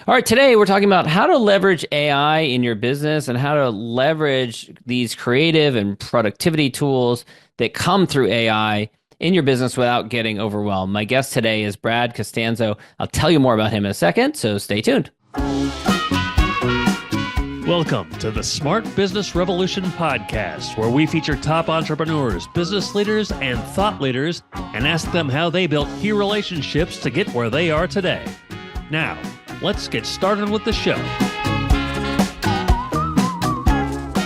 All right, today we're talking about how to leverage AI in your business and how to leverage these creative and productivity tools that come through AI in your business without getting overwhelmed. My guest today is Brad Costanzo. I'll tell you more about him in a second, so stay tuned. Welcome to the Smart Business Revolution podcast, where we feature top entrepreneurs, business leaders, and thought leaders and ask them how they built key relationships to get where they are today. Now, let's get started with the show.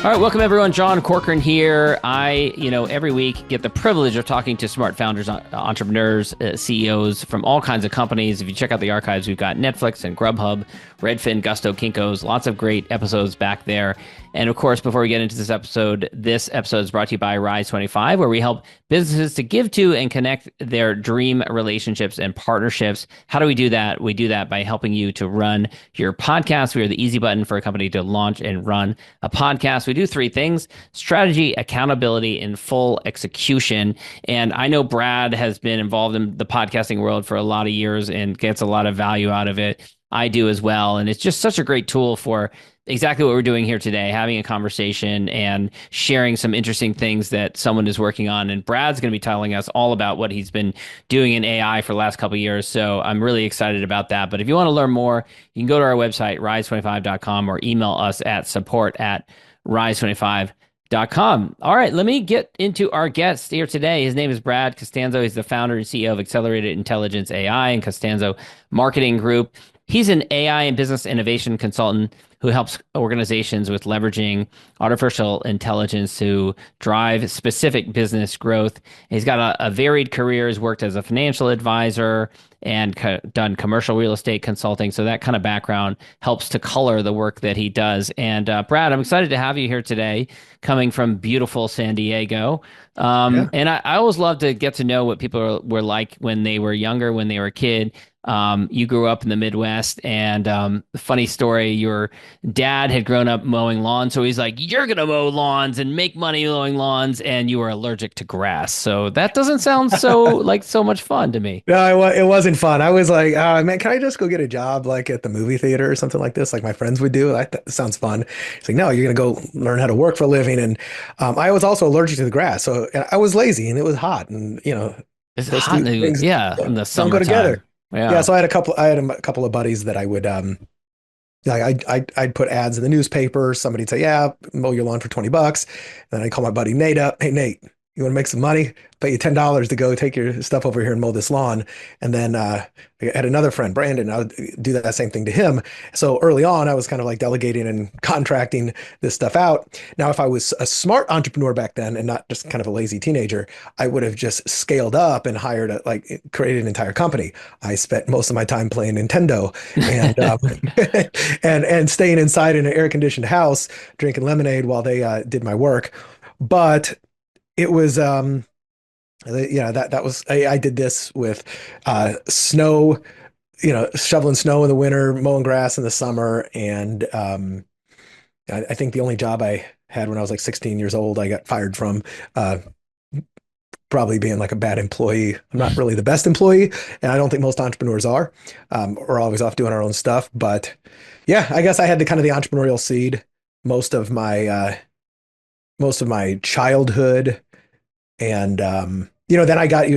All right, welcome everyone. John Corcoran here. Every week get the privilege of talking to smart founders, entrepreneurs, CEOs from all kinds of companies. If you check out the archives, we've got Netflix and Grubhub, Redfin, Gusto, Kinko's, lots of great episodes back there. And of course, before we get into this episode is brought to you by Rise 25, where we help businesses to give to and connect their dream relationships and partnerships. How do we do that? We do that by helping you to run your podcast. We are the easy button for a company to launch and run a podcast. We do three things: strategy, accountability, and full execution. And I know Brad has been involved in the podcasting world for a lot of years and gets a lot of value out of it. I do as well. And it's just such a great tool for exactly what we're doing here today, having a conversation and sharing some interesting things that someone is working on. And Brad's going to be telling us all about what he's been doing in AI for the last couple of years. So I'm really excited about that. But if you want to learn more, you can go to our website, rise25.com, or email us at support@rise25.com. All right, let me get into our guest here today. His name is Brad Costanzo. He's the founder and CEO of Accelerated Intelligence AI and Costanzo Marketing Group. He's an AI and business innovation consultant who helps organizations with leveraging artificial intelligence to drive specific business growth. He's got a varied career. He's worked as a financial advisor and done commercial real estate consulting. So that kind of background helps to color the work that he does. And Brad, I'm excited to have you here today, coming from beautiful San Diego. And I always love to get to know what people were like when they were younger, when they were a kid. You grew up in the Midwest, and funny story, your dad had grown up mowing lawns, so he's like, you're gonna mow lawns and make money mowing lawns, and you were allergic to grass. So that doesn't sound so much fun to me. No, it wasn't fun. I was like, oh, man, can I just go get a job like at the movie theater or something like this, like my friends would do? That sounds fun. It's like, no, you're gonna go learn how to work for a living. And I was also allergic to the grass, so I was lazy and it was hot, and It's those hot, two things in the don't go summertime. together. Yeah. Yeah, so I had a couple of buddies that I would like I'd put ads in the newspaper. Somebody'd say, "Yeah, mow your lawn for $20." Then I'd call my buddy Nate up. Hey, Nate, you want to make some money? Pay you $10 to go take your stuff over here and mow this lawn. And then I had another friend, Brandon. I would do that same thing to him. So early on, I was kind of like delegating and contracting this stuff out. Now, if I was a smart entrepreneur back then and not just kind of a lazy teenager, I would have just scaled up and created an entire company. I spent most of my time playing Nintendo and and staying inside in an air-conditioned house, drinking lemonade while they did my work. But it was that was I did this with snow, shoveling snow in the winter, mowing grass in the summer. And I think the only job I had when I was like 16 years old, I got fired from, probably being like a bad employee. I'm not really the best employee, and I don't think most entrepreneurs are. We're always off doing our own stuff. But yeah, I guess I had the kind of the entrepreneurial seed most of my childhood. And then you were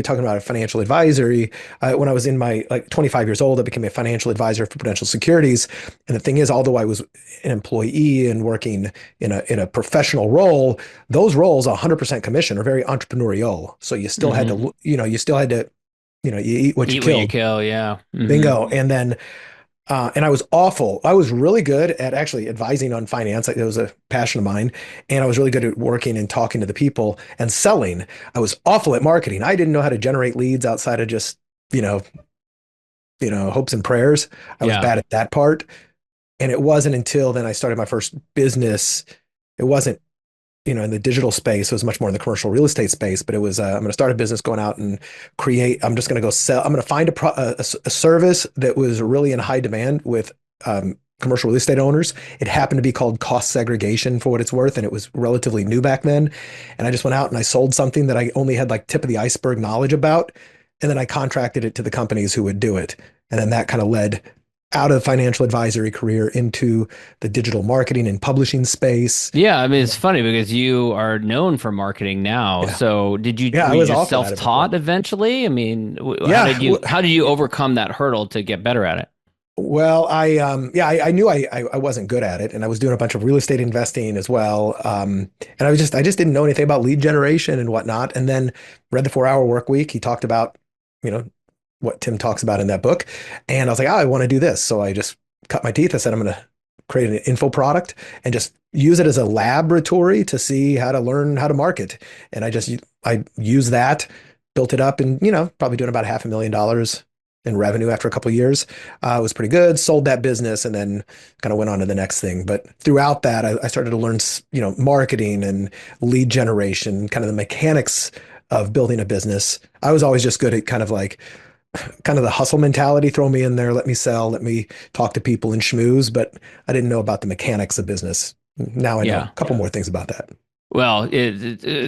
talking about a financial advisory. When I was in my 25 years old, I became a financial advisor for Prudential Securities. And the thing is, although I was an employee and working in a professional role, those roles, 100% commission, are very entrepreneurial. So you still had to, you eat what you Eat what you kill. kill, yeah. Bingo. And then and I was awful. I was really good at actually advising on finance. It was a passion of mine. And I was really good at working and talking to the people and selling. I was awful at marketing. I didn't know how to generate leads outside of just, hopes and prayers. I was bad at that part. And it wasn't until then I started my first business. It wasn't, in the digital space. It was much more in the commercial real estate space, but it was, I'm going to start a business, going out and I'm just going to go sell. I'm going to find a service that was really in high demand with commercial real estate owners. It happened to be called cost segregation, for what it's worth. And it was relatively new back then. And I just went out and I sold something that I only had like tip of the iceberg knowledge about. And then I contracted it to the companies who would do it. And then that kind of led out of the financial advisory career into the digital marketing and publishing space. Yeah, I mean it's funny because you are known for marketing now. Yeah. So did you Yeah, were I you was just awful at it before. self-taught eventually? I mean, Yeah. how did you overcome that hurdle to get better at it? Well, I knew I wasn't good at it, and I was doing a bunch of real estate investing as well. And I just didn't know anything about lead generation and whatnot. And then read the 4 Hour Work Week. He talked about, you know, what Tim talks about in that book. And I was like, oh, I want to do this. So I just cut my teeth. I said, I'm going to create an info product and just use it as a laboratory to see how to learn how to market. And I used that, built it up, and, probably doing about $500,000 in revenue after a couple of years. It was pretty good, sold that business, and then kind of went on to the next thing. But throughout that, I started to learn, marketing and lead generation, kind of the mechanics of building a business. I was always just good at kind of the hustle mentality, throw me in there, let me sell, let me talk to people and schmooze, but I didn't know about the mechanics of business. Now I know a Yeah. couple more things about that. Well,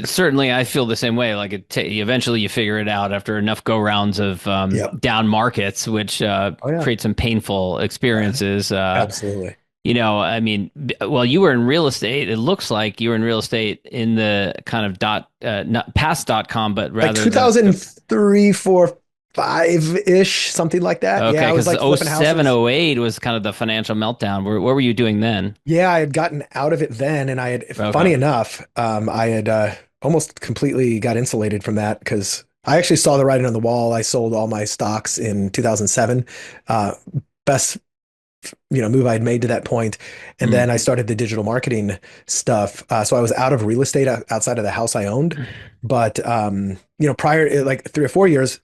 certainly I feel the same way. Like eventually you figure it out after enough go rounds of Yep. down markets, which Oh yeah. create some painful experiences. Absolutely. I mean, well, you were in real estate. It looks like you were in real estate in the kind of not past.com, but Like rather the 2003, 4, 5-ish, something like that. Yeah, okay, I was because like oh flipping seven houses. oh eight was kind of the financial meltdown. What were you doing then? Yeah, I had gotten out of it then, and Okay. funny enough, I had almost completely got insulated from that because I actually saw the writing on the wall. I sold all my stocks in 2007. Uh, Best move I had made to that point. And then I started the digital marketing stuff. So I was out of real estate outside of the house I owned. But prior like 3 or 4 years,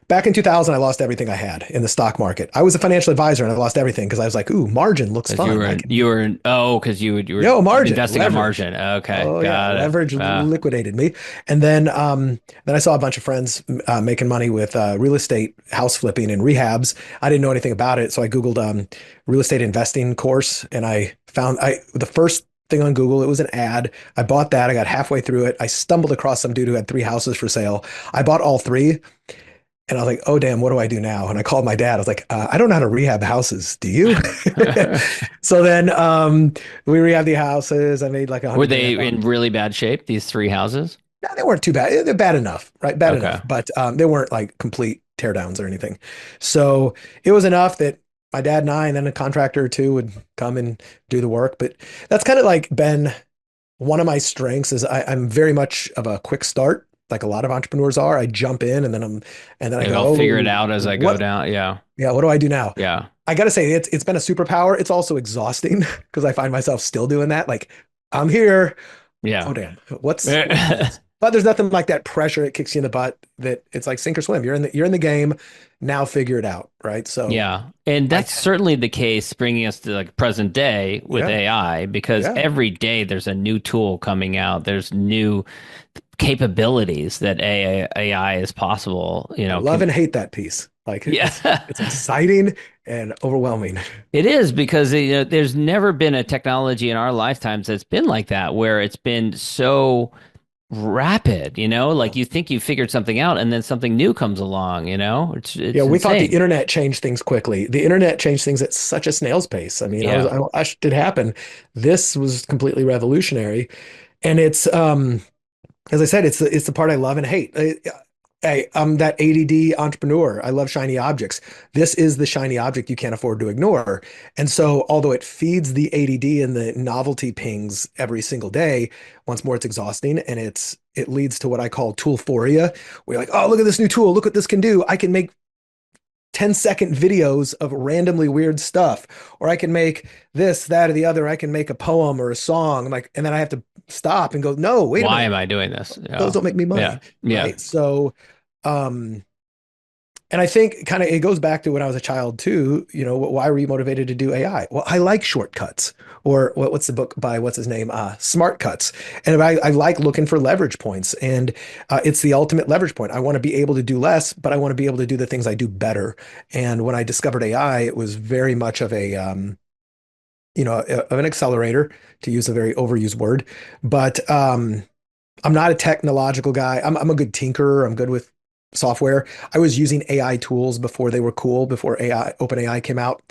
back in 2000, I lost everything I had in the stock market. I was a financial advisor and I lost everything because I was like, ooh, margin looks Because you fun. were I in, can, you were in, oh, because you were margin, investing on leverage. margin. Okay, Oh yeah, got it. leverage liquidated me. And then I saw a bunch of friends making money with real estate house flipping and rehabs. I didn't know anything about it, so I Googled real estate investing course, and I found I the first thing on Google. It was an ad. I bought that. I got halfway through it. I stumbled across some dude who had 3 houses for sale. I bought all three, and I was like, "Oh damn, what do I do now?" And I called my dad. I was like, "I don't know how to rehab houses. Do you?" So then we rehabbed the houses. I made like a Were hundred they grand. in really bad shape, these three houses? No, they weren't too bad. They're bad enough, right? Bad Okay. enough, but they weren't like complete teardowns or anything. So it was enough that my dad and I, and then a contractor or two, would come and do the work. But that's kind of like been one of my strengths is I'm very much of a quick start, like a lot of entrepreneurs are. I jump in and then I Like go, I'll figure it oh, out as I go what? down. Yeah. Yeah, what do I do now? Yeah. I got to say, it's been a superpower. It's also exhausting because I find myself still doing that. Like I'm here. Oh Yeah. damn, what's next? But there's nothing like that pressure. It kicks you in the butt. That it's like sink or swim. You're in the game. Now figure it out, right? So Yeah. And I that's certainly the case bringing us to like present day with yeah AI because yeah. every day there's a new tool coming out. There's new capabilities that AI is possible, I love can and hate that piece. Like yeah. it's exciting and overwhelming. It is because there's never been a technology in our lifetimes that's been like that, where it's been so rapid, like you think you figured something out and then something new comes along, Yeah, it's we thought the insane. internet changed things quickly. The internet changed things at such a snail's pace. I mean, Yeah. I watched it happen. This was completely revolutionary, and it's as I said, it's the part I love and hate. I'm that ADD entrepreneur. I love shiny objects. This is the shiny object you can't afford to ignore. And so, although it feeds the ADD and the novelty pings every single day, once more it's exhausting, and it leads to what I call toolphoria, where you're like, oh, look at this new tool. Look what this can do. I can make 10-second videos of randomly weird stuff, or I can make this, that, or the other. I can make a poem or a song. Like, and then I have to stop and go, no, wait a Why minute. am I doing this? Those Yeah. don't make me Yeah. money, Yeah. right? So, um, and I think kind of it goes back to when I was a child too. Why were you motivated to do AI? Well, I like shortcuts, or what's the book by what's his name? Smart Cuts. And I like looking for leverage points, and it's the ultimate leverage point. I want to be able to do less, but I want to be able to do the things I do better. And when I discovered AI, it was very much of of an accelerator, to use a very overused word. But I'm not a technological guy. I'm a good tinkerer. I'm good with software. I was using AI tools before they were cool, before OpenAI came out.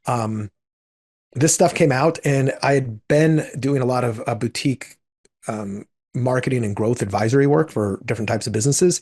Um, this stuff came out, and I had been doing a lot of boutique marketing and growth advisory work for different types of businesses.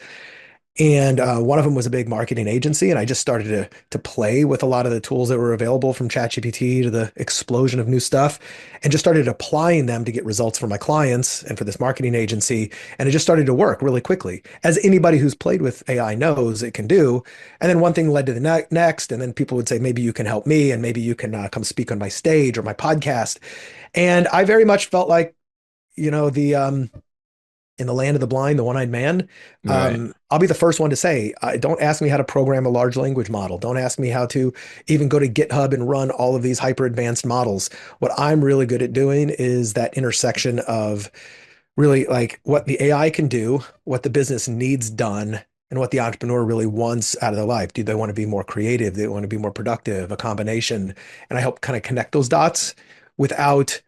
And one of them was a big marketing agency, and I just started to play with a lot of the tools that were available, from ChatGPT to the explosion of new stuff, and just started applying them to get results for my clients and for this marketing agency. And it just started to work really quickly, as anybody who's played with AI knows it can do. And then one thing led to the next, and then people would say, maybe you can help me, and maybe you can come speak on my stage or my podcast. And I very much felt like, the in the land of the blind, the one-eyed man. Right. I'll be the first one to say, don't ask me how to program a large language model. Don't ask me how to even go to GitHub and run all of these hyper advanced models. What I'm really good at doing is that intersection of really like what the AI can do, what the business needs done, and what the entrepreneur really wants out of their life. Do they want to be more creative? Do they want to be more productive? A combination. And I help kind of connect those dots without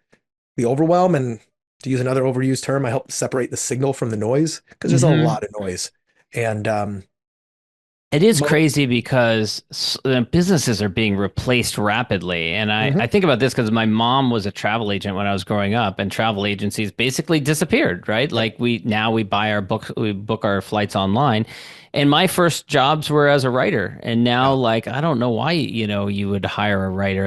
the overwhelm. And to use another overused term, I help separate the signal from the noise, because there's a Hmm. lot of noise. And It is mo crazy because businesses are being replaced rapidly. And I Mhm. think about this because my mom was a travel agent when I was growing up, and travel agencies basically disappeared, right? Yep. Like we buy our books, we book our flights online. And my first jobs were as a writer. And now, Yeah. like, I don't know why, you would hire a writer.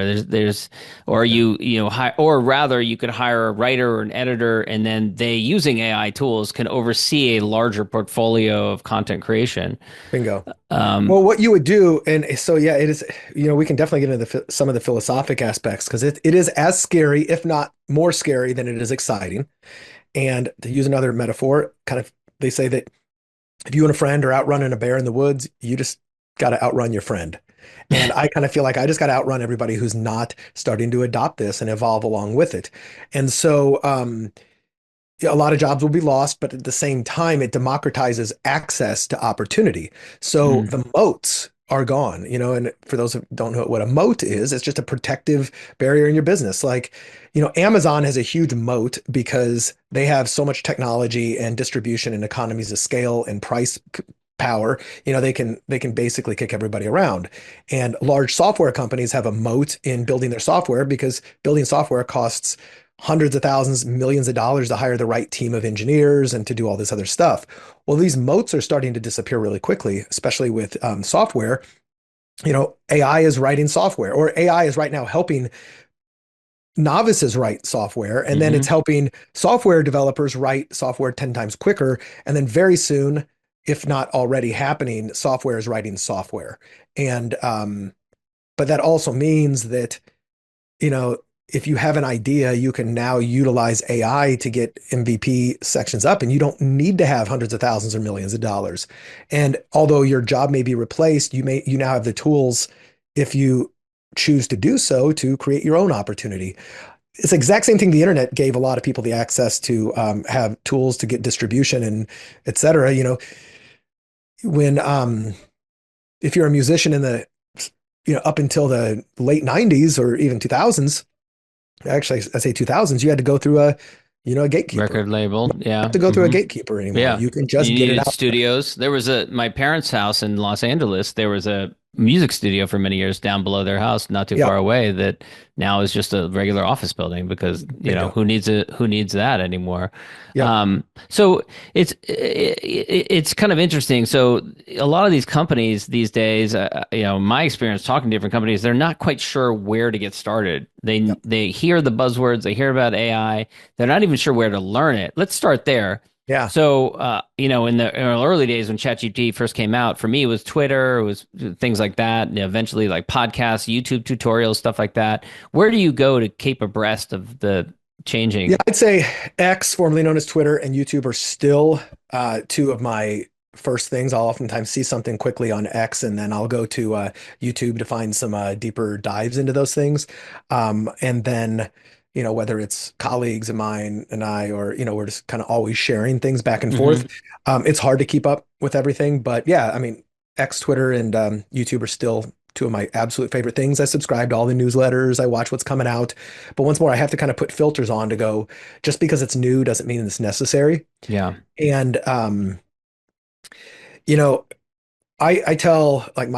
Or Yeah. or rather, you could hire a writer or an editor, and then they, using AI tools, can oversee a larger portfolio of content creation. Bingo. Um, Well, what you would do, and so yeah, it is, we can definitely get into some of the philosophic aspects, because it is as scary, if not more scary, than it is exciting. And to use another metaphor, kind of, they say that if you and a friend are outrunning a bear in the woods, you just got to outrun your friend. And I kind of feel like I just got to outrun everybody who's not starting to adopt this and evolve along with it. And so, yeah, a lot of jobs will be lost, but at the same time, it democratizes access to opportunity. So mm, the moats are gone, and for those who don't know what a moat is, it's just a protective barrier in your business. Like, Amazon has a huge moat because they have so much technology and distribution and economies of scale and price power. They can basically kick everybody around. And large software companies have a moat in building their software, because building software costs hundreds of thousands, millions of dollars to hire the right team of engineers and to do all this other stuff. Well, these moats are starting to disappear really quickly, especially with software. AI is writing software, or AI is right now helping novices write software, and then it's hmm helping software developers write software 10 times quicker. And then very soon, if not already happening, software is writing software. And but that also means that, you know, if you have an idea, you can now utilize AI to get MVP sections up, and you don't need to have hundreds of thousands or millions of dollars. And although your job may be replaced, you now have the tools, if you choose to do so, to create your own opportunity. It's the exact same thing the internet gave a lot of people the access to, have tools to get distribution and et cetera. When if you're a musician in the up until the late 90s or even 2000s, actually I say 2000s, you had to go through a gatekeeper. Record label. You don't have Yeah. to go through a Hmm. gatekeeper anymore. Yeah. You can You just get it needed out there. studios. There was my parents' house in Los Angeles. There was a music studio for many years down below their house, not too Yeah, far away, that now is just a regular office building because, bingo. who needs that anymore? Yep. So it's kind of interesting. So a lot of these companies these days, my experience talking to different companies, they're not quite sure where to get started. Yep. They hear the buzzwords, they hear about AI, they're not even sure where to learn it. Let's start there. Yeah. So, in the early days when ChatGPT first came out, for me, it was Twitter, it was things like that, and eventually like podcasts, YouTube tutorials, stuff like that. Where do you go to keep abreast of the Yeah, changing? I'd say X, formerly known as Twitter, and YouTube are still two of my first things. I'll oftentimes see something quickly on X, and then I'll go to YouTube to find some deeper dives into those things. And then, whether it's colleagues of mine and I, or, we're just kind of always sharing things back and forth. Hmm. It's hard to keep up with everything, but yeah, I mean, X, Twitter, and YouTube are still two of my absolute favorite things. I subscribe to all the newsletters. I watch what's coming out. But once more, I have to kind of put filters on to go, just because it's new doesn't mean it's necessary. Yeah. And, you know, I tell like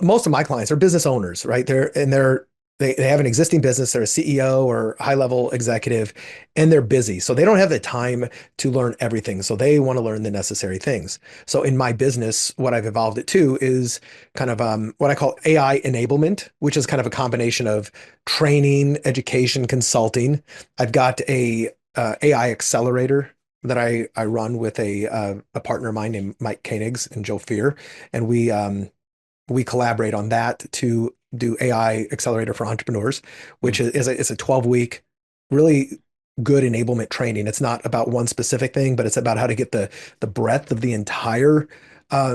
most of my clients are business owners, right? They have an existing business. They're a CEO or high level executive, and they're busy, so they don't have the time to learn everything. So they want to learn the necessary things. So in my business, what I've evolved it to is kind of what I call AI enablement, which is kind of a combination of training, education, consulting. I've got a AI accelerator that I run with a partner of mine named Mike Koenigs and Joe Fear, and we collaborate on that to do AI accelerator for entrepreneurs, which Mm. is a 12-week really good enablement training. It's not about one specific thing, but it's about how to get the breadth of the entire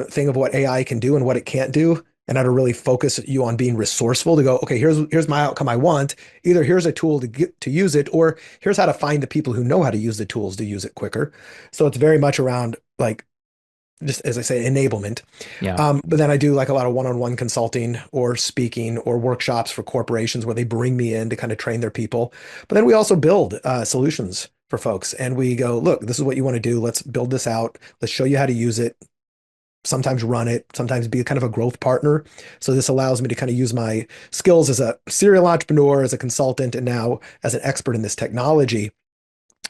thing of what AI can do and what it can't do, and how to really focus you on being resourceful to go, okay, here's my outcome I want. Either here's a tool to get to use it, or here's how to find the people who know how to use the tools to use it quicker. So it's very much around like just as I say, enablement. Yeah. But then I do like a lot of one-on-one consulting or speaking or workshops for corporations where they bring me in to kind of train their people. But then we also build solutions for folks, and we go, look, this is what you want to do. Let's build this out. Let's show you how to use it. Sometimes run it, sometimes be kind of a growth partner. So this allows me to kind of use my skills as a serial entrepreneur, as a consultant, and now as an expert in this technology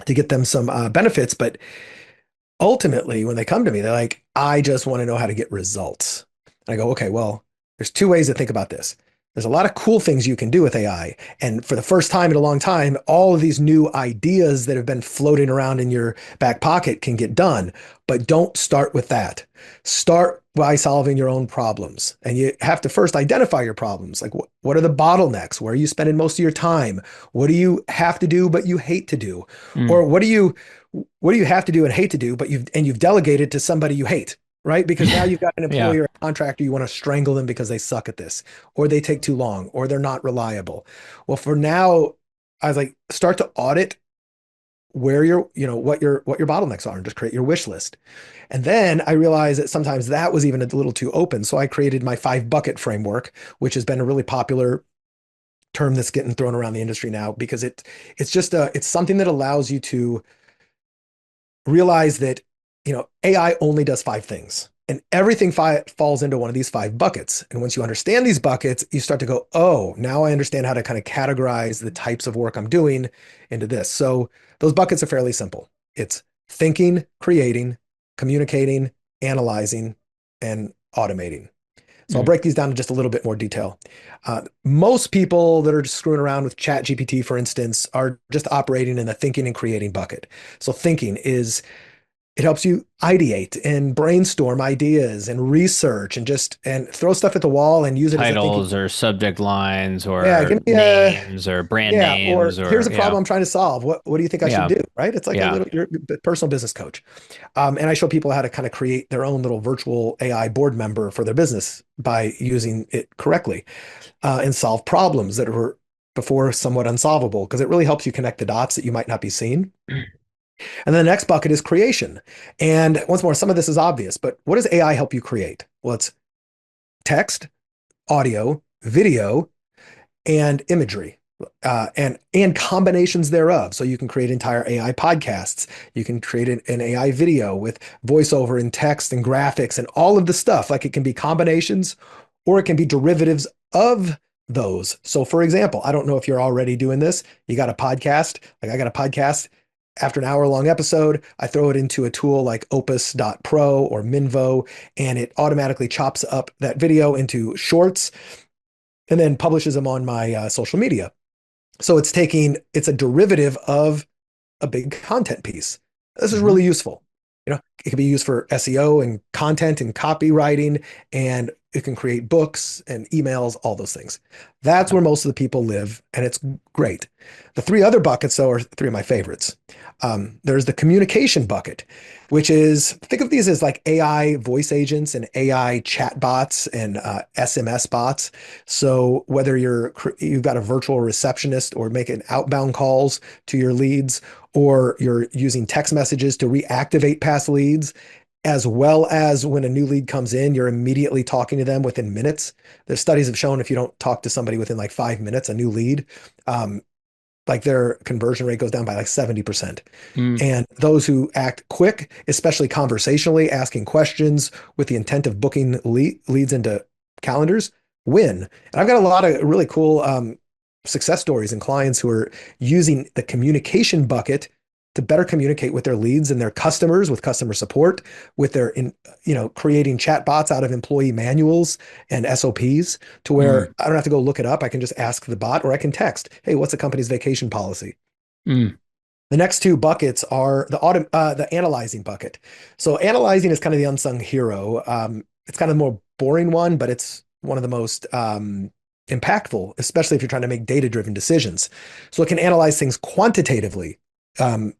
to get them some benefits. But ultimately, when they come to me, they're like, I just want to know how to get results. And I go, okay, well, there's two ways to think about this. There's a lot of cool things you can do with AI. And for the first time in a long time, all of these new ideas that have been floating around in your back pocket can get done. But don't start with that. Start by solving your own problems. And you have to first identify your problems. Like, what are the bottlenecks? Where are you spending most of your time? What do you have to do, but you hate to do? Mm. Or what do you have to do and hate to do, but you've delegated to somebody you hate, right? Because now you've got an Yeah. employer, a contractor, you want to strangle them because they suck at this, or they take too long, or they're not reliable. Well, for now, I was like, start to audit where what your bottlenecks are and just create your wish list. And then I realized that sometimes that was even a little too open. So I created my 5 bucket framework, which has been a really popular term that's getting thrown around the industry now because it's something that allows you to realize that AI only does 5 things, and everything falls into one of these 5 buckets. And once you understand these buckets, you start to go, oh, now I understand how to kind of categorize the types of work I'm doing into this. So those buckets are fairly simple. It's thinking, creating, communicating, analyzing, and automating. So I'll Mm. break these down to just a little bit more detail. Most people that are just screwing around with Chat GPT, for instance, are just operating in the thinking and creating bucket. So thinking is it helps you ideate and brainstorm ideas and research and throw stuff at the wall and use it as a thinking. Titles or subject lines Yeah, or give me a names or brand yeah, or names here's or a yeah. problem I'm trying to solve. What do you think I should Yeah. do? Right? It's like a Yeah. little your personal business coach. And I show people how to kind of create their own little virtual AI board member for their business by using it correctly and solve problems that were before somewhat unsolvable because it really helps you connect the dots that you might not be seeing. And then the next bucket is creation. And once more, some of this is obvious, but what does AI help you create? Well, it's text, audio, video, and imagery. And combinations thereof. So you can create entire AI podcasts. You can create an AI video with voiceover and text and graphics and all of the stuff. Like it can be combinations or it can be derivatives of those. So for example, I don't know if you're already doing this. You got a podcast, like I got a podcast. After an hour long episode, I throw it into a tool like Opus.pro or Minvo, and it automatically chops up that video into shorts and then publishes them on my social media. So it's a derivative of a big content piece. This is Hmm. really useful. It can be used for SEO and content and copywriting, and it can create books and emails, all those things. That's Yeah. where most of the people live, and it's great. The 3 other buckets, though, are 3 of my favorites. There's the communication bucket, which is think of these as like AI voice agents and AI chat bots and SMS bots. So whether you've got a virtual receptionist or making outbound calls to your leads, or you're using text messages to reactivate past leads, as well as when a new lead comes in, you're immediately talking to them within minutes. The studies have shown if you don't talk to somebody within like 5 minutes, a new lead, um, like their conversion rate goes down by like 70%. Mm. And those who act quick, especially conversationally, asking questions with the intent of booking leads into calendars, win. And I've got a lot of really cool success stories and clients who are using the communication bucket to better communicate with their leads and their customers, with customer support, with their creating chat bots out of employee manuals and SOPs, to where Mm. I don't have to go look it up. I can just ask the bot, or I can text, hey, what's the company's vacation policy? Mm. The next two buckets are the analyzing bucket. So analyzing is kind of the unsung hero. It's kind of the more boring one, but it's one of the most impactful, especially if you're trying to make data-driven decisions. So it can analyze things quantitatively, um,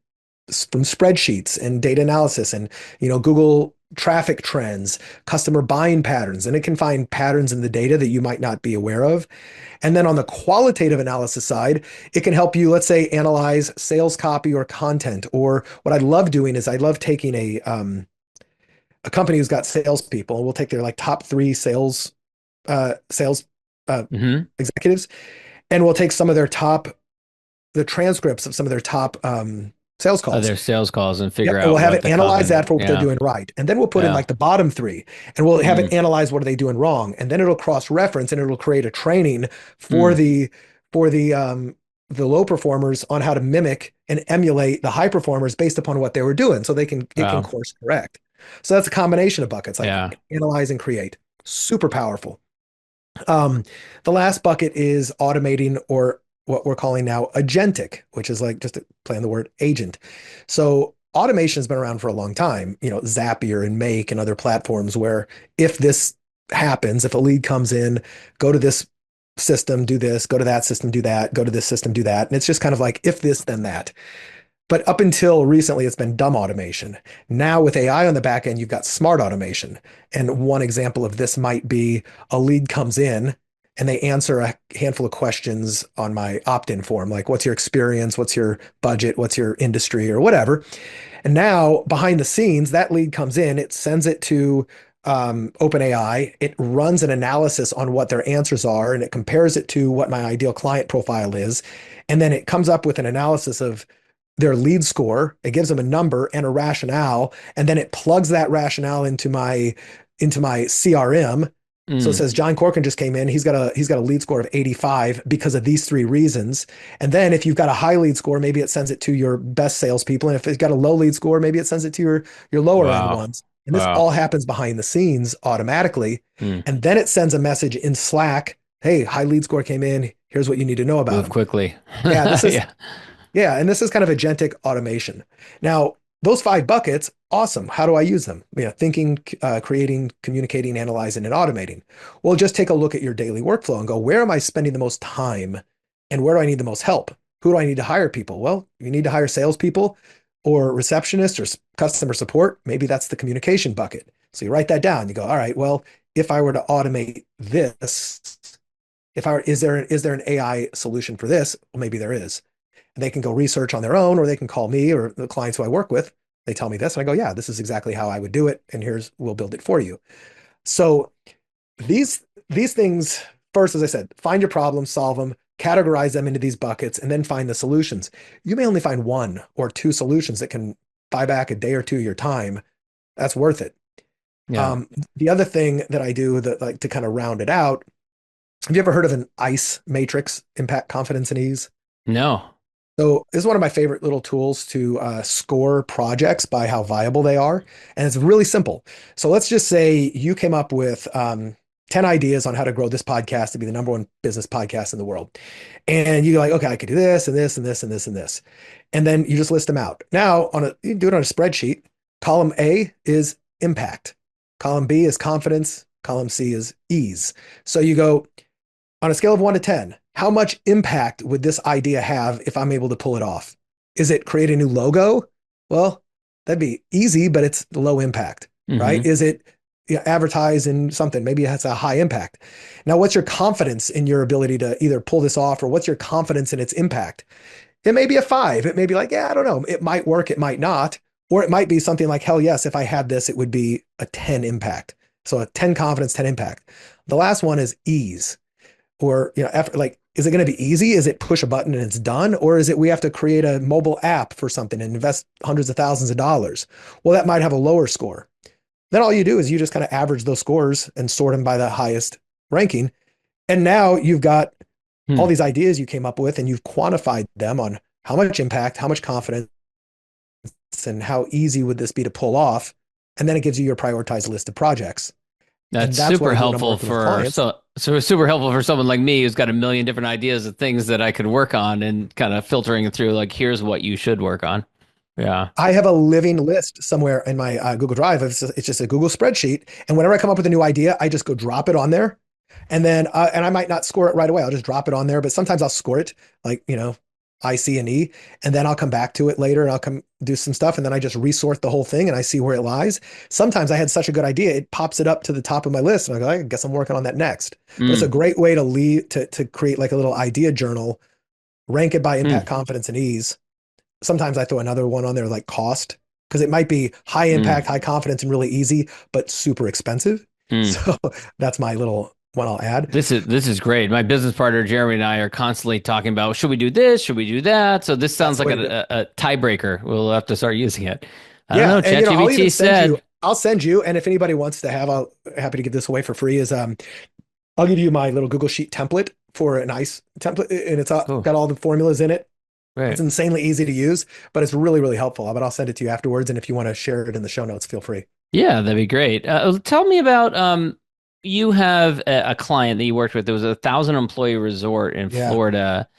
from spreadsheets and data analysis and Google traffic trends, customer buying patterns, and it can find patterns in the data that you might not be aware of. And then on the qualitative analysis side, it can help you, let's say, analyze sales copy or content. Or what I love doing is I love taking a company who's got salespeople, and we'll take their like top three sales uh, Hmm. executives, and we'll take some of the transcripts of some of their top sales calls. Other sales calls and Yep. figure And we'll out have what it the analyze common. that for what they're Yeah. doing right. And then we'll put in Yeah. like the bottom three, and we'll have it Mm. analyze what are they doing wrong. And then it'll cross-reference, and it'll create a training for Mm. the low performers on how to mimic and emulate the high performers based upon what they were doing. So it can Wow. course correct. So that's a combination of buckets, like Yeah. analyze and create. Super powerful. Um, the last bucket is automating, or what we're calling now agentic, which is like just to play on the word agent. So automation has been around for a long time, Zapier and Make and other platforms where if this happens, if a lead comes in, go to this system, do this, go to that system, do that, go to this system, do that. And it's just kind of like if this, then that. But up until recently, it's been dumb automation. Now with AI on the back end, you've got smart automation. And one example of this might be a lead comes in and they answer a handful of questions on my opt-in form, like what's your experience, what's your budget, what's your industry, or whatever. And now behind the scenes, that lead comes in, it sends it to OpenAI. It runs an analysis on what their answers are, and it compares it to what my ideal client profile is. And then it comes up with an analysis of their lead score. It gives them a number and a rationale, and then it plugs that rationale into my CRM. So it Mm. says John Corcoran just came in. He's got a lead score of 85 because of these three reasons. And then if you've got a high lead score, maybe it sends it to your best salespeople. And if it's got a low lead score, maybe it sends it to your lower end Wow. ones. And this Wow. all happens behind the scenes automatically. Mm. And then it sends a message in Slack. Hey, high lead score came in. Here's what you need to know about Move them. quickly. Yeah, Yeah. and this is kind of agentic automation. Now, those five buckets, awesome. How do I use them? Thinking, creating, communicating, analyzing, and automating. Well, just take a look at your daily workflow and go, where am I spending the most time and where do I need the most help? Who do I need to hire people? Well, you need to hire salespeople or receptionists or customer support. Maybe that's the communication bucket. So you write that down. You go, all right, well, if I were to automate this, is there an AI solution for this? Well, maybe there is. And they can go research on their own, or they can call me or the clients who I work with. They tell me this, and I go, yeah, this is exactly how I would do it. And we'll build it for you. So these things, first, as I said, find your problems, solve them, categorize them into these buckets, and then find the solutions. You may only find one or two solutions that can buy back a day or two of your time. That's worth it. Yeah. Um, the other thing that I do that like to kind of round it out, have you ever heard of an ICE matrix, impact, confidence, and ease? No. So this is one of my favorite little tools to score projects by how viable they are. And it's really simple. So let's just say you came up with 10 ideas on how to grow this podcast to be the number one business podcast in the world. And you're like, okay, I could do this and this and this and this and this. And then you just list them out. Now you can do it on a spreadsheet. Column A is impact. Column B is confidence. Column C is ease. So you go, on a scale of 1 to 10, how much impact would this idea have if I'm able to pull it off? Is it create a new logo? Well, that'd be easy, but it's low impact, right? Hmm. Is it advertise in something? Maybe it has a high impact. Now, what's your confidence in your ability to either pull this off, or what's your confidence in its impact? It may be a 5. It may be like, yeah, I don't know. It might work. It might not. Or it might be something like, hell yes, if I had this, it would be a 10 impact. So a 10 confidence, 10 impact. The last one is ease, or effort. Like Is it going to be easy? Is it push a button and it's done? Or is it we have to create a mobile app for something and invest hundreds of thousands of dollars? Well, that might have a lower score. Then all you do is you just kind of average those scores and sort them by the highest ranking. And now you've got all these ideas you came up with and you've quantified them on how much impact, how much confidence, and how easy would this be to pull off. And then it gives you your prioritized list of projects. That's what super I do when I'm helpful working with for clients. so it's super helpful for someone like me who's got a million different ideas of things that I could work on and kind of filtering it through like here's what you should work on. Yeah. I have a living list somewhere in my Google Drive. It's just a Google spreadsheet. And whenever I come up with a new idea, I just go drop it on there. And then, and I might not score it right away. I'll just drop it on there, but sometimes I'll score it like, I, C, and E, and then I'll come back to it later and I'll come do some stuff. And then I just resort the whole thing and I see where it lies. Sometimes I had such a good idea, it pops it up to the top of my list and I go, I guess I'm working on that next. But it's a great way to to create like a little idea journal, rank it by impact, confidence, and ease. Sometimes I throw another one on there like cost, because it might be high impact, high confidence, and really easy, but super expensive. So that's my little one I'll add. This is great. My business partner Jeremy and I are constantly talking about should we do this, should we do that. So this sounds like a tiebreaker. We'll have to start using it. I don't know. And I'll even ChatGPT said, I'll send you, and if anybody wants to have, I'll happy to give this away for free. I'll give you my little Google Sheet template for a nice template, and it's cool. got all the formulas in it. Right. It's insanely easy to use, but it's really, really helpful. But I'll send it to you afterwards, and if you want to share it in the show notes, feel free. Yeah, that'd be great. Tell me about you have a client that you worked with. There was a 1,000 employee resort in Florida,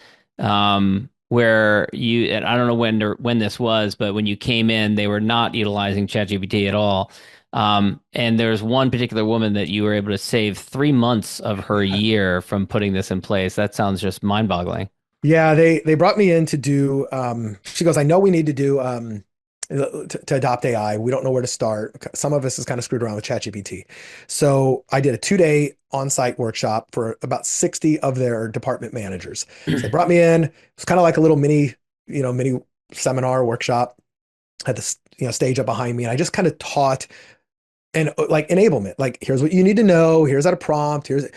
where you, and I don't know when this was, but when you came in, they were not utilizing ChatGPT at all. And there's one particular woman that you were able to save 3 months of her year from putting this in place. That sounds just mind-boggling. Yeah, they brought me in to do. She goes, I know we need to do to adopt AI. We don't know where to start. Some of us is kind of screwed around with ChatGPT. So I did a 2-day on-site workshop for about 60 of their department managers. So they brought me in. It was kind of like a little mini seminar workshop. Had this stage up behind me, and I just kind of taught and like enablement. Like, here's what you need to know. Here's how to prompt. Here's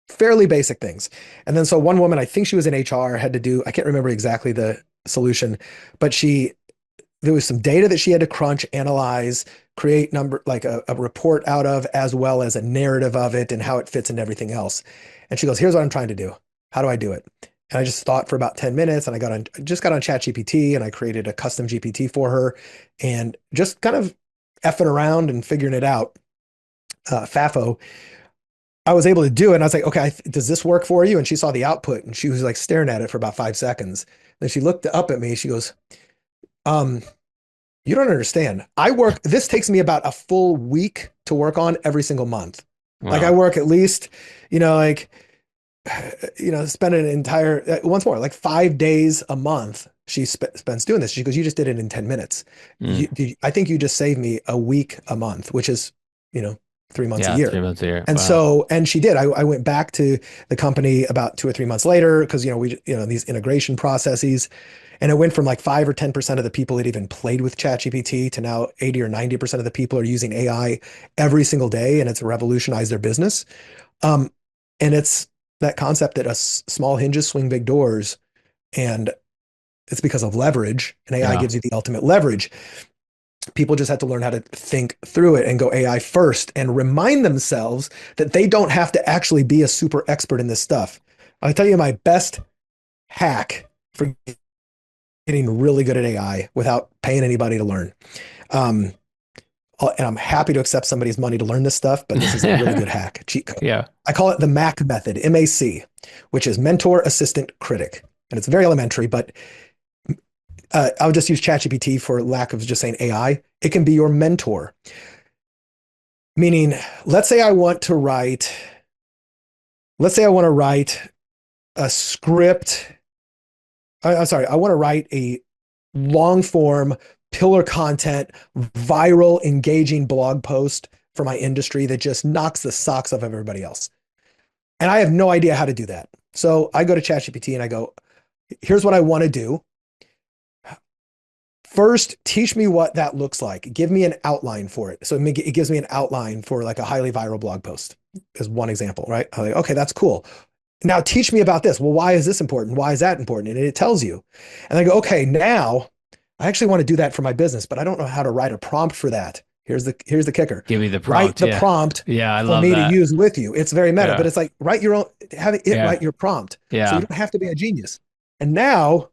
fairly basic things. And then so one woman, I think she was in HR, had to do, I can't remember exactly the solution, but there was some data that she had to crunch, analyze, create like a report out of, as well as a narrative of it and how it fits into everything else. And she goes, here's what I'm trying to do. How do I do it? And I just thought for about 10 minutes and I got on ChatGPT and I created a custom GPT for her and just kind of effing around and figuring it out. FAFO. I was able to do it. And I was like, okay, does this work for you? And she saw the output and she was like staring at it for about 5 seconds. Then she looked up at me. She goes, you don't understand. This takes me about a full week to work on every single month. Wow. Like I work at least, spend an entire, once more, like 5 days a month she spends doing this. She goes, you just did it in 10 minutes. I think you just saved me a week a month, which is, 3 months a year. 3 months a year. And and she did. I went back to the company about 2 or 3 months later because, these integration processes, and it went from like 5 or 10% of the people that even played with ChatGPT to now 80 or 90% of the people are using AI every single day, and it's revolutionized their business. And it's that concept that small hinges swing big doors, and it's because of leverage, and AI gives you the ultimate leverage. People just have to learn how to think through it and go AI first and remind themselves that they don't have to actually be a super expert in this stuff. I'll tell you my best hack for getting really good at AI without paying anybody to learn. And I'm happy to accept somebody's money to learn this stuff, but this is a really good hack, cheat code. Yeah. I call it the MAC method, MAC, which is mentor, assistant, critic. And it's very elementary, but I'll just use ChatGPT for lack of just saying AI. It can be your mentor. Meaning, let's say I want to write a script. I'm sorry, I want to write a long form, pillar content, viral, engaging blog post for my industry that just knocks the socks off of everybody else. And I have no idea how to do that. So I go to ChatGPT and I go, here's what I want to do. First, teach me what that looks like. Give me an outline for it. So it gives me an outline for like a highly viral blog post as one example, right? I'm like, okay, that's cool. now teach me about this. Well, why is this important? Why is that important? And it tells you. And I go, okay, now I actually want to do that for my business, but I don't know how to write a prompt for that. Here's the kicker. Give me the Write prompt. the Yeah. prompt Yeah. I for love me to that. use with you. It's very meta, but Yeah. it's like write your own, have it Yeah. write your prompt. So you Yeah. don't have to be a genius. And now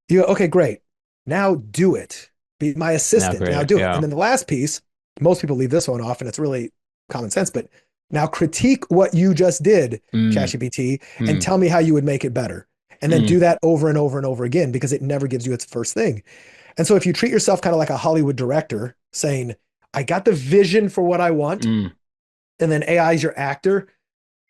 you go, okay, great. Now do it. Be my Now assistant. Now create it. do it. And Yeah. then the last piece, most people leave this one off and it's really common sense, but now critique what you just did, Mm, ChatGPT, and mm, tell me how you would make it better. And then do mm, that over and over and over again because it never gives you its first thing. And so if you treat yourself kind of like a Hollywood director saying, I got the vision for what I want, mm. and then AI is your actor,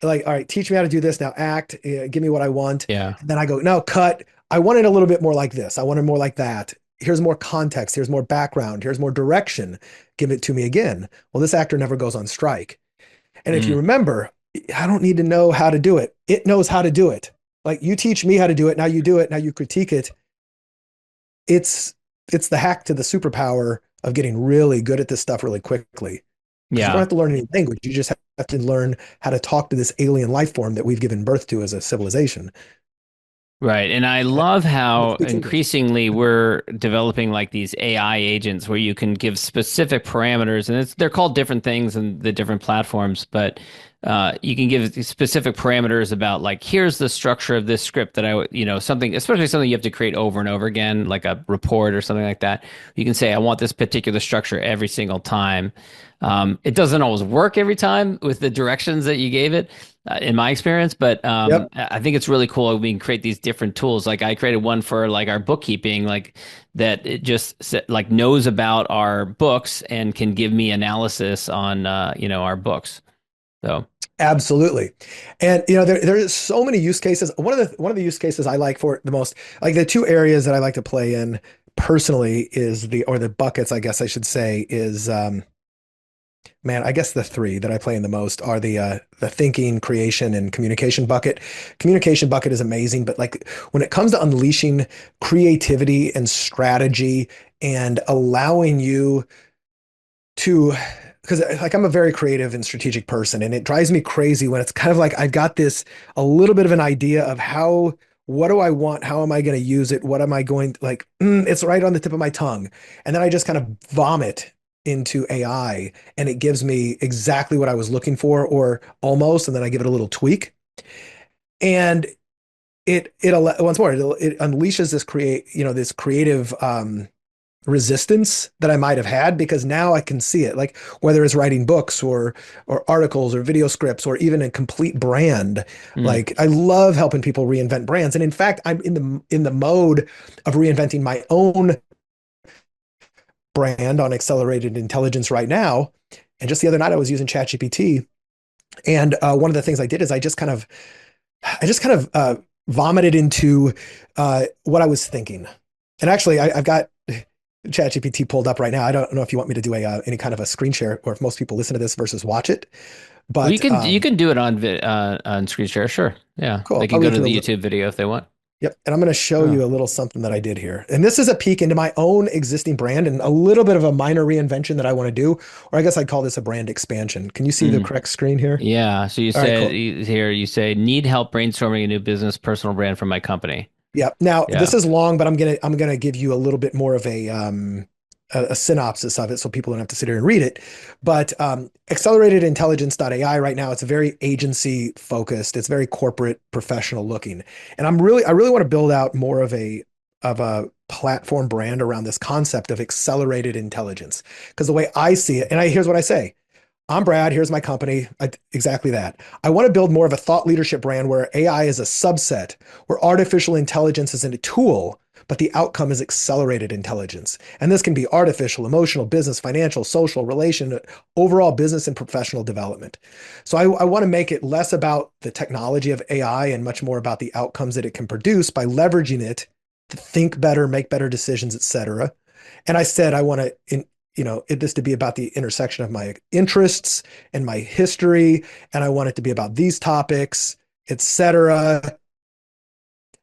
like, all right, teach me how to do this now, act, give me what I want. Yeah. And then I go, no, cut. I want it a little bit more like this. I want it more like that. Here's more context. Here's more background. Here's more direction. Give it to me again. Well, this actor never goes on strike. And if you Mm. remember, I don't need to know how to do it. It knows how to do it. Like you teach me how to do it. Now you do it. Now you critique it. It's it's the hack to the superpower of getting really good at this stuff really quickly. Because you don't Yeah. have to learn any language. You just have to learn how to talk to this alien life form that we've given birth to as a civilization. Right. And I love how Speak English. increasingly we're developing like these AI agents where you can give specific parameters, and they're called different things in the different platforms, but you can give these specific parameters about like, here's the structure of this script that something, especially something you have to create over and over again, like a report or something like that. You can say, I want this particular structure every single time. It doesn't always work every time with the directions that you gave it, in my experience, but Yep, I think it's really cool. We can create these different tools. Like I created one for like our bookkeeping, like that it just like knows about our books and can give me analysis on our books. So absolutely. And there's so many use cases. One of the use cases I like for it the most, like the two areas that I like to play in personally is the buckets, I guess I should say, is man, I guess the three that I play in the most are the thinking, creation, and communication bucket. Communication bucket is amazing, but like when it comes to unleashing creativity and strategy and allowing you to, because like I'm a very creative and strategic person, and it drives me crazy when it's kind of like I've got this a little bit of an idea of what do I want? How am I going to use it? What am I going like? It's right on the tip of my tongue. And then I just kind of vomit into AI and it gives me exactly what I was looking for or almost. And then I give it a little tweak. And once more, it unleashes this creative, resistance that I might have had because now I can see it, like whether it's writing books or articles or video scripts or even a complete brand. mm, Like I love helping people reinvent brands, and in fact, I'm in the mode of reinventing my own brand on accelerated intelligence right now. And just the other night, I was using ChatGPT, and one of the things I did is I just kind of vomited into what I was thinking. And actually, I've got ChatGPT pulled up right now. I don't know if you want me to do any kind of a screen share or if most people listen to this versus watch it. well, you But can do it on screen share, sure. Yeah, cool. they I'll can go read to through the YouTube video if they want. yep. And I'm going to show Oh. you a little something that I did here. And this is a peek into my own existing brand and a little bit of a minor reinvention that I want to do. Or I guess I'd call this a brand expansion. Can you see the Mm. correct screen here? Yeah. So All right, cool. you say need help brainstorming a new business personal brand for my company. Yeah. Now this Yeah. is long, but I'm gonna give you a little bit more of a synopsis of it so people don't have to sit here and read it. But acceleratedintelligence.ai right now, it's very agency focused. It's very corporate professional looking. And I really want to build out more of a platform brand around this concept of accelerated intelligence. Because the way I see it, and here's what I say. I'm Brad. Here's my company. Exactly that. I want to build more of a thought leadership brand where AI is a subset, where artificial intelligence is a tool, but the outcome is accelerated intelligence. And this can be artificial, emotional, business, financial, social, relation, overall business and professional development. So I want to make it less about the technology of AI and much more about the outcomes that it can produce by leveraging it to think better, make better decisions, et cetera. And I said I want this to be about the intersection of my interests and my history, and I want it to be about these topics, etc.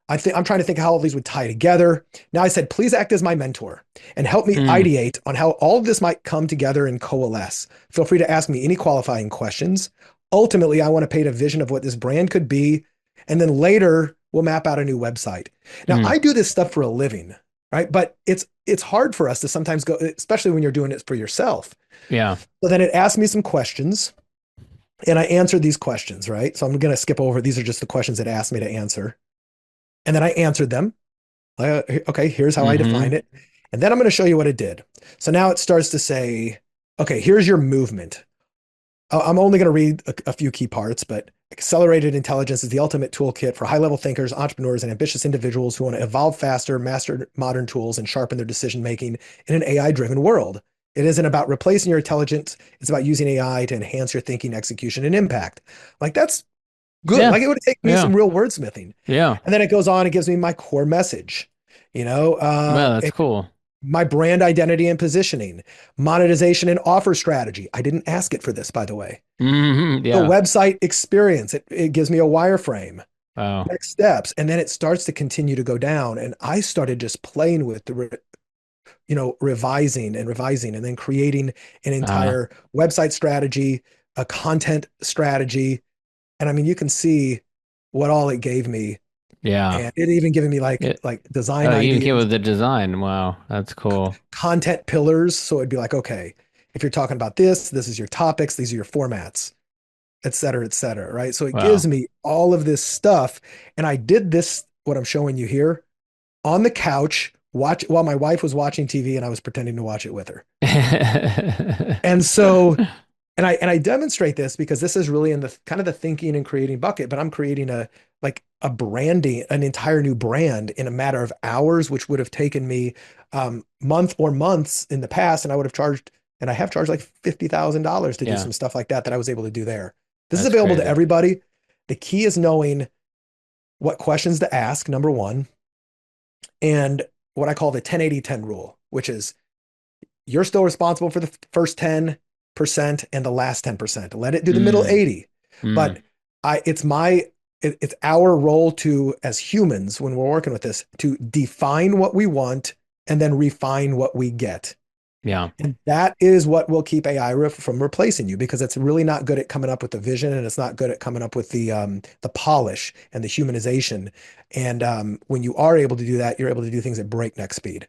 I'm trying to think how all these would tie together. Now I said, please act as my mentor and help me Mm. ideate on how all of this might come together and coalesce. Feel free to ask me any qualifying questions. Ultimately, I want to paint a vision of what this brand could be And then later we'll map out a new website. Now Mm. I do this stuff for a living, right? But it's hard for us to sometimes go, especially when you're doing it for yourself. Yeah. So then it asked me some questions and I answered these questions, right? So I'm going to skip over. These are just the questions it asked me to answer. And then I answered them. Okay, here's how I Mm-hmm. define it. And then I'm going to show you what it did. So now it starts to say, okay, here's your movement. I'm only going to read a few key parts, but accelerated intelligence is the ultimate toolkit for high-level thinkers, entrepreneurs, and ambitious individuals who want to evolve faster, master modern tools, and sharpen their decision-making in an AI-driven world. It isn't about replacing your intelligence. It's about using AI to enhance your thinking, execution, and impact. Like that's good. Yeah. Like it would take me Yeah. some real wordsmithing. Yeah. And then it goes on, it gives me my core message, Well, that's and cool. my brand identity and positioning, monetization and offer strategy. I didn't ask it for this, by the way. Hmm. The Yeah. website experience, it gives me a wireframe, Wow. next steps, and then it starts to continue to go down. And I started just playing with revising and then creating an Uh, entire website strategy, a content strategy. And I mean, you can see what all it gave me. yeah. And it even giving me It, like design oh, you even came ideas, with the design. Wow. That's cool. content pillars. So it'd be like, okay, if you're talking about this is your topics, these are your formats, et cetera. Right. So it gives Wow. me all of this stuff. And I did this, what I'm showing you here, on the couch, watch while my wife was watching TV and I was pretending to watch it with her. And so, and I demonstrate this because this is really in the kind of the thinking and creating bucket, but I'm creating a branding, an entire new brand in a matter of hours, which would have taken me months in the past, and I would have charged, and I have charged like $50,000 to do Yeah. some stuff like that I was able to do there. This is That's available to crazy. everybody. The key is knowing what questions to ask, number one, and what I call the 10-80-10 rule, which is you're still responsible for the first 10% and the last 10%. Let it do the middle Mm. 80. Mm. But it's our role to, as humans, when we're working with this, to define what we want and then refine what we get. Yeah. And that is what will keep AI from replacing you because it's really not good at coming up with the vision and it's not good at coming up with the polish and the humanization. And when you are able to do that, you're able to do things at breakneck speed.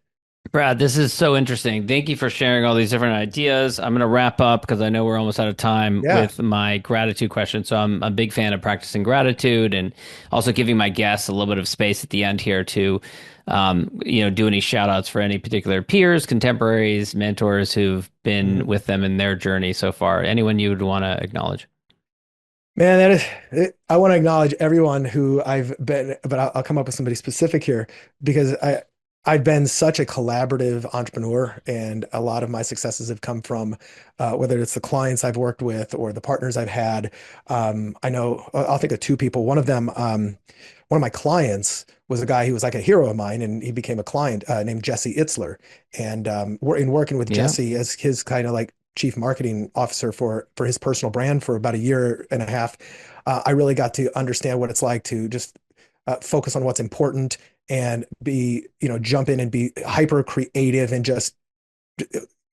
Brad, this is so interesting. Thank you for sharing all these different ideas. I'm going to wrap up because I know we're almost out of time Yeah. with my gratitude question. So I'm a big fan of practicing gratitude and also giving my guests a little bit of space at the end here to, do any shout outs for any particular peers, contemporaries, mentors who've been Mhm. with them in their journey so far. Anyone you would want to acknowledge? Man, I want to acknowledge everyone who I've been, but I'll come up with somebody specific here because I've been such a collaborative entrepreneur, and a lot of my successes have come from whether it's the clients I've worked with or the partners I've had. I know I'll think of two people. One of them, one of my clients was a guy who was like a hero of mine, and he became a client named Jesse Itzler. And we're in working with Yeah. Jesse as his kind of like chief marketing officer for his personal brand for about a year and a half. I really got to understand what it's like to just focus on what's important and jump in and be hyper creative and just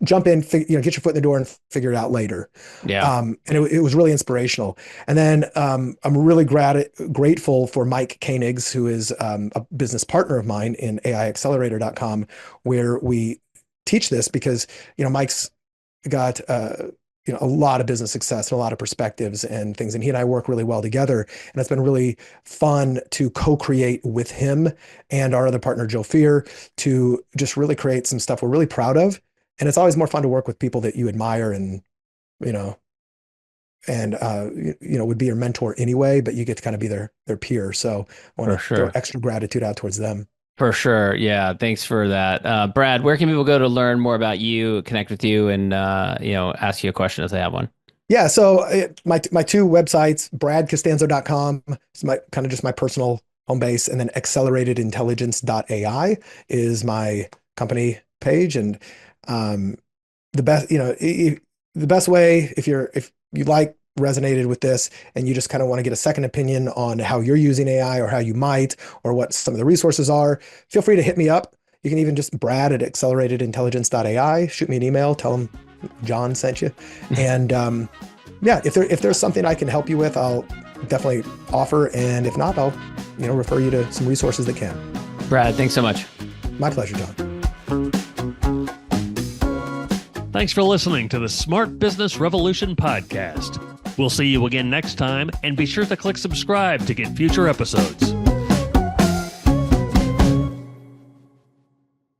jump in, get your foot in the door and figure it out later. Yeah. And it was really inspirational. And then I'm really grateful for Mike Koenigs, who is a business partner of mine in AIaccelerator.com, where we teach this because, Mike's got a lot of business success and a lot of perspectives and things. And he and I work really well together. And it's been really fun to co-create with him and our other partner, Joe Fear, to just really create some stuff we're really proud of. And it's always more fun to work with people that you admire and, you know, would be your mentor anyway, but you get to kind of be their peer. So I want For to throw sure. extra gratitude out towards them. For sure. Yeah. Thanks for that. Brad, where can people go to learn more about you, connect with you, and ask you a question if they have one? Yeah, so my two websites, bradcostanzo.com, is my kind of just my personal home base, and then acceleratedintelligence.ai is my company page. And um, the best, the best way if you like resonated with this and you just kind of want to get a second opinion on how you're using AI or how you might or what some of the resources are, feel free to hit me up. You can even just Brad at acceleratedintelligence.ai, shoot me an email, tell them John sent you. And yeah, if there's something I can help you with, definitely offer. And if not, I'll, refer you to some resources that can. Brad, thanks so much. My pleasure, John. Thanks for listening to the Smart Business Revolution podcast. We'll see you again next time, and be sure to click subscribe to get future episodes.